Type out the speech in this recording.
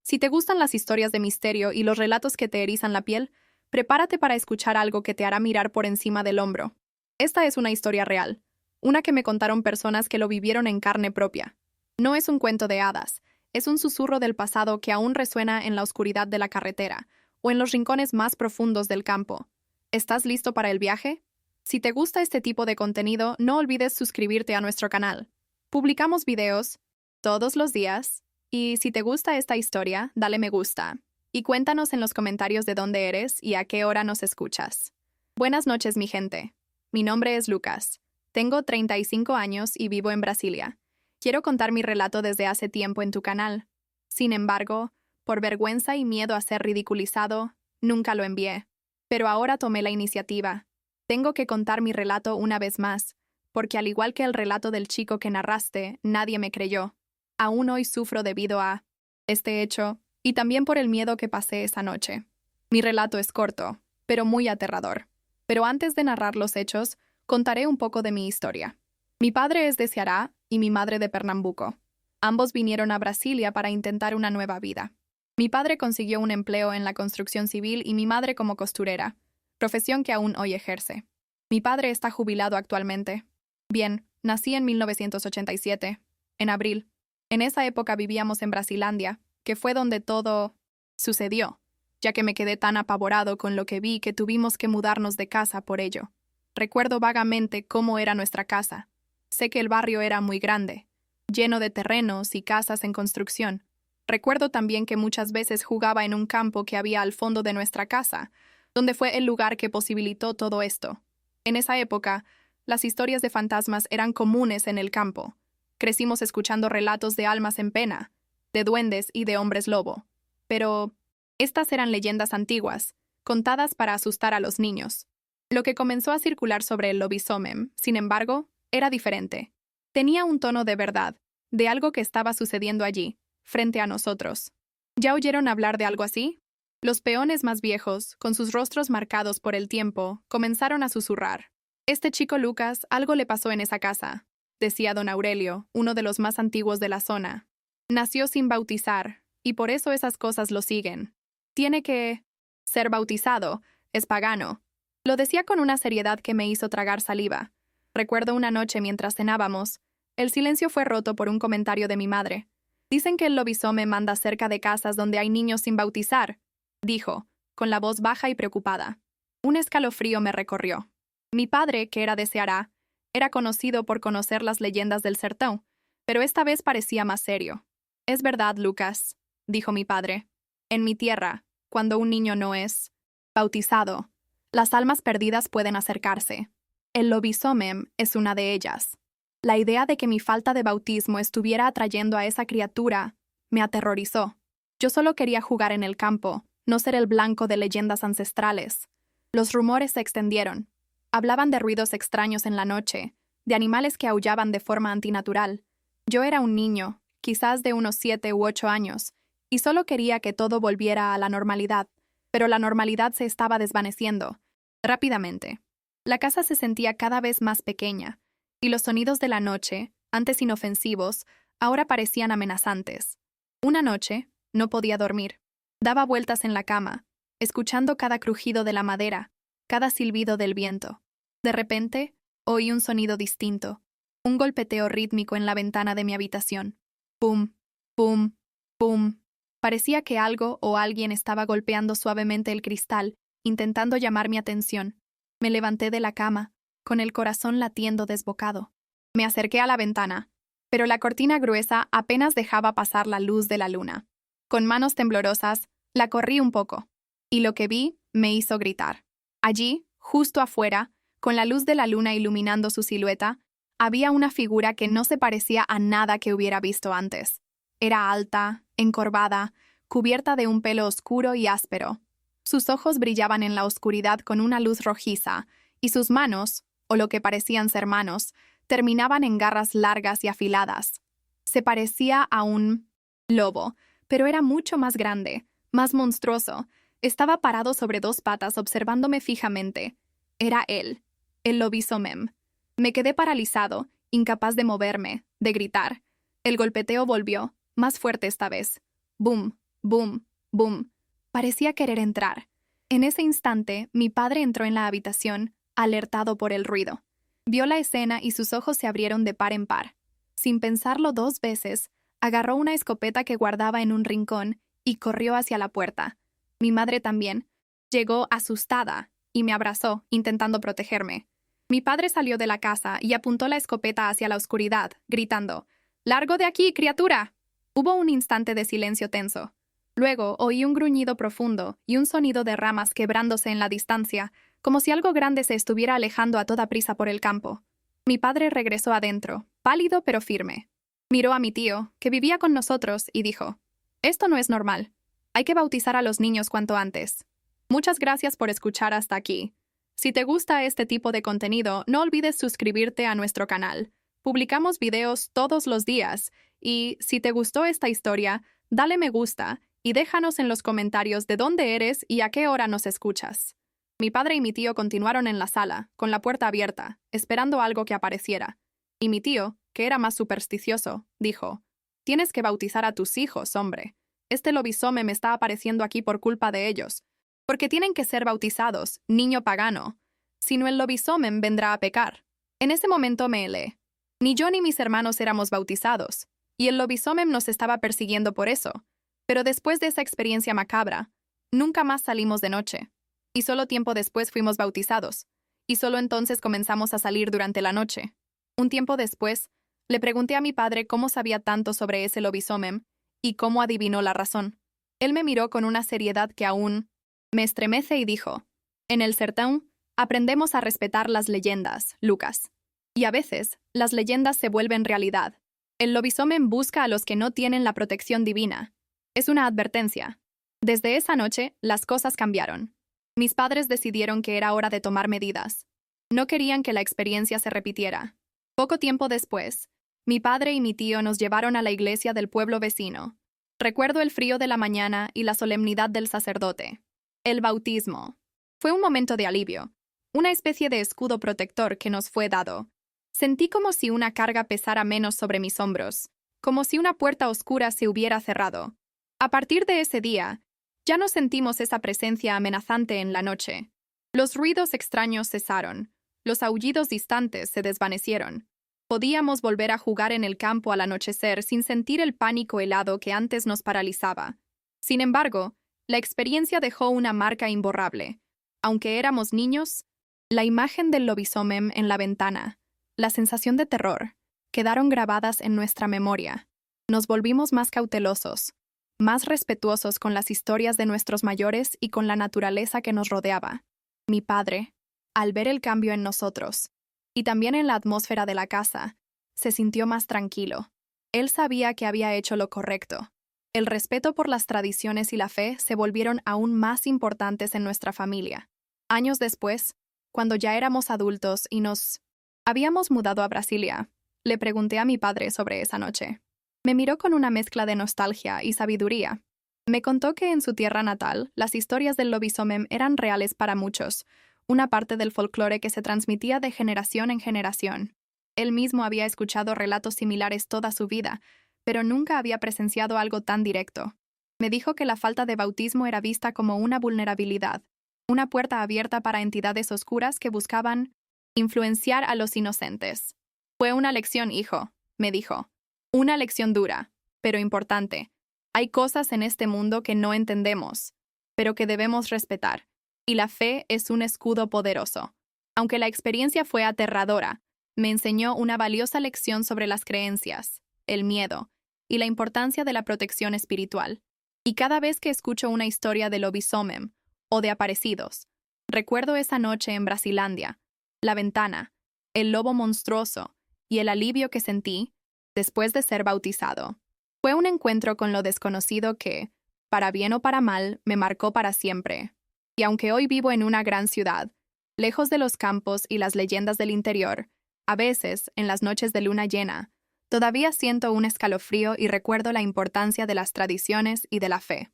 Si te gustan las historias de misterio y los relatos que te erizan la piel, prepárate para escuchar algo que te hará mirar por encima del hombro. Esta es una historia real, una que me contaron personas que lo vivieron en carne propia. No es un cuento de hadas, es un susurro del pasado que aún resuena en la oscuridad de la carretera o en los rincones más profundos del campo. ¿Estás listo para el viaje? Si te gusta este tipo de contenido, no olvides suscribirte a nuestro canal. Publicamos videos todos los días. Y si te gusta esta historia, dale me gusta. Y cuéntanos en los comentarios de dónde eres y a qué hora nos escuchas. Buenas noches, mi gente. Mi nombre es Lucas. Tengo 35 años y vivo en Brasilia. Quiero contar mi relato desde hace tiempo en tu canal. Sin embargo, por vergüenza y miedo a ser ridiculizado, nunca lo envié. Pero ahora tomé la iniciativa. Tengo que contar mi relato una vez más, porque al igual que el relato del chico que narraste, nadie me creyó. Aún hoy sufro debido a este hecho y también por el miedo que pasé esa noche. Mi relato es corto, pero muy aterrador. Pero antes de narrar los hechos, contaré un poco de mi historia. Mi padre es de Ceará y mi madre de Pernambuco. Ambos vinieron a Brasilia para intentar una nueva vida. Mi padre consiguió un empleo en la construcción civil y mi madre como costurera, profesión que aún hoy ejerce. Mi padre está jubilado actualmente. Bien, nací en 1987, en abril. En esa época vivíamos en Brasilandia, que fue donde todo sucedió, ya que me quedé tan apavorado con lo que vi que tuvimos que mudarnos de casa por ello. Recuerdo vagamente cómo era nuestra casa. Sé que el barrio era muy grande, lleno de terrenos y casas en construcción. Recuerdo también que muchas veces jugaba en un campo que había al fondo de nuestra casa, donde fue el lugar que posibilitó todo esto. En esa época, las historias de fantasmas eran comunes en el campo. Crecimos escuchando relatos de almas en pena, de duendes y de hombres lobo. Pero estas eran leyendas antiguas, contadas para asustar a los niños. Lo que comenzó a circular sobre el lobisomem, sin embargo, era diferente. Tenía un tono de verdad, de algo que estaba sucediendo allí, frente a nosotros. ¿Ya oyeron hablar de algo así? Los peones más viejos, con sus rostros marcados por el tiempo, comenzaron a susurrar. Este chico Lucas, algo le pasó en esa casa, decía don Aurelio, uno de los más antiguos de la zona. Nació sin bautizar, y por eso esas cosas lo siguen. Tiene que ser bautizado, es pagano. Lo decía con una seriedad que me hizo tragar saliva. Recuerdo una noche mientras cenábamos. El silencio fue roto por un comentario de mi madre. Dicen que el lobisomem manda cerca de casas donde hay niños sin bautizar, dijo, con la voz baja y preocupada. Un escalofrío me recorrió. Mi padre, que era de Ceará, era conocido por conocer las leyendas del sertão, pero esta vez parecía más serio. Es verdad, Lucas, dijo mi padre. En mi tierra, cuando un niño no es bautizado, las almas perdidas pueden acercarse. El lobisomem es una de ellas. La idea de que mi falta de bautismo estuviera atrayendo a esa criatura me aterrorizó. Yo solo quería jugar en el campo, no ser el blanco de leyendas ancestrales. Los rumores se extendieron. Hablaban de ruidos extraños en la noche, de animales que aullaban de forma antinatural. Yo era un niño, quizás de unos 7 u 8 años, y solo quería que todo volviera a la normalidad, pero la normalidad se estaba desvaneciendo, rápidamente. La casa se sentía cada vez más pequeña, y los sonidos de la noche, antes inofensivos, ahora parecían amenazantes. Una noche, no podía dormir. Daba vueltas en la cama, escuchando cada crujido de la madera, cada silbido del viento. De repente, oí un sonido distinto, un golpeteo rítmico en la ventana de mi habitación. Pum, pum, pum. Parecía que algo o alguien estaba golpeando suavemente el cristal, intentando llamar mi atención. Me levanté de la cama, con el corazón latiendo desbocado. Me acerqué a la ventana, pero la cortina gruesa apenas dejaba pasar la luz de la luna. Con manos temblorosas, la corrí un poco, y lo que vi me hizo gritar. Allí, justo afuera, con la luz de la luna iluminando su silueta, había una figura que no se parecía a nada que hubiera visto antes. Era alta, encorvada, cubierta de un pelo oscuro y áspero. Sus ojos brillaban en la oscuridad con una luz rojiza, y sus manos, o lo que parecían ser manos, terminaban en garras largas y afiladas. Se parecía a un lobo, pero era mucho más grande, más monstruoso. Estaba parado sobre 2 patas observándome fijamente. Era él, el lobisomem. Me quedé paralizado, incapaz de moverme, de gritar. El golpeteo volvió, más fuerte esta vez. Boom, Boom, boom. Parecía querer entrar. En ese instante, mi padre entró en la habitación, alertado por el ruido. Vio la escena y sus ojos se abrieron de par en par. Sin pensarlo 2 veces, agarró una escopeta que guardaba en un rincón y corrió hacia la puerta. Mi madre también. Llegó asustada y me abrazó, intentando protegerme. Mi padre salió de la casa y apuntó la escopeta hacia la oscuridad, gritando: «¡Largo de aquí, criatura!». Hubo un instante de silencio tenso. Luego oí un gruñido profundo y un sonido de ramas quebrándose en la distancia, como si algo grande se estuviera alejando a toda prisa por el campo. Mi padre regresó adentro, pálido pero firme. Miró a mi tío, que vivía con nosotros, y dijo: «Esto no es normal. Hay que bautizar a los niños cuanto antes». Muchas gracias por escuchar hasta aquí. Si te gusta este tipo de contenido, no olvides suscribirte a nuestro canal. Publicamos videos todos los días y, si te gustó esta historia, dale me gusta y déjanos en los comentarios de dónde eres y a qué hora nos escuchas. Mi padre y mi tío continuaron en la sala, con la puerta abierta, esperando algo que apareciera. Y mi tío, que era más supersticioso, dijo: «Tienes que bautizar a tus hijos, hombre. Este lobisome me está apareciendo aquí por culpa de ellos. Porque tienen que ser bautizados, niño pagano. Si no, el lobisomen vendrá a pecar». En ese momento me helé. Ni yo ni mis hermanos éramos bautizados, y el lobisomen nos estaba persiguiendo por eso. Pero después de esa experiencia macabra, nunca más salimos de noche. Y solo tiempo después fuimos bautizados, y solo entonces comenzamos a salir durante la noche. Un tiempo después, le pregunté a mi padre cómo sabía tanto sobre ese lobisomen y cómo adivinó la razón. Él me miró con una seriedad que aún me estremece y dijo: «En el sertón aprendemos a respetar las leyendas, Lucas. Y a veces, las leyendas se vuelven realidad. El lobisomen busca a los que no tienen la protección divina. Es una advertencia». Desde esa noche, las cosas cambiaron. Mis padres decidieron que era hora de tomar medidas. No querían que la experiencia se repitiera. Poco tiempo después, mi padre y mi tío nos llevaron a la iglesia del pueblo vecino. Recuerdo el frío de la mañana y la solemnidad del sacerdote. El bautismo. Fue un momento de alivio, una especie de escudo protector que nos fue dado. Sentí como si una carga pesara menos sobre mis hombros, como si una puerta oscura se hubiera cerrado. A partir de ese día, ya no sentimos esa presencia amenazante en la noche. Los ruidos extraños cesaron, los aullidos distantes se desvanecieron. Podíamos volver a jugar en el campo al anochecer sin sentir el pánico helado que antes nos paralizaba. Sin embargo, la experiencia dejó una marca imborrable. Aunque éramos niños, la imagen del lobisomen en la ventana, la sensación de terror, quedaron grabadas en nuestra memoria. Nos volvimos más cautelosos, más respetuosos con las historias de nuestros mayores y con la naturaleza que nos rodeaba. Mi padre, al ver el cambio en nosotros, y también en la atmósfera de la casa, se sintió más tranquilo. Él sabía que había hecho lo correcto. El respeto por las tradiciones y la fe se volvieron aún más importantes en nuestra familia. Años después, cuando ya éramos adultos y nos habíamos mudado a Brasilia, le pregunté a mi padre sobre esa noche. Me miró con una mezcla de nostalgia y sabiduría. Me contó que en su tierra natal, las historias del lobisomen eran reales para muchos, una parte del folclore que se transmitía de generación en generación. Él mismo había escuchado relatos similares toda su vida, pero nunca había presenciado algo tan directo. Me dijo que la falta de bautismo era vista como una vulnerabilidad, una puerta abierta para entidades oscuras que buscaban influenciar a los inocentes. «Fue una lección, hijo», me dijo. «Una lección dura, pero importante. Hay cosas en este mundo que no entendemos, pero que debemos respetar, y la fe es un escudo poderoso». Aunque la experiencia fue aterradora, me enseñó una valiosa lección sobre las creencias, el miedo y la importancia de la protección espiritual. Y cada vez que escucho una historia de lobisomen o de aparecidos, recuerdo esa noche en Brasilandia, la ventana, el lobo monstruoso y el alivio que sentí después de ser bautizado. Fue un encuentro con lo desconocido que, para bien o para mal, me marcó para siempre. Y aunque hoy vivo en una gran ciudad, lejos de los campos y las leyendas del interior, a veces, en las noches de luna llena, todavía siento un escalofrío y recuerdo la importancia de las tradiciones y de la fe.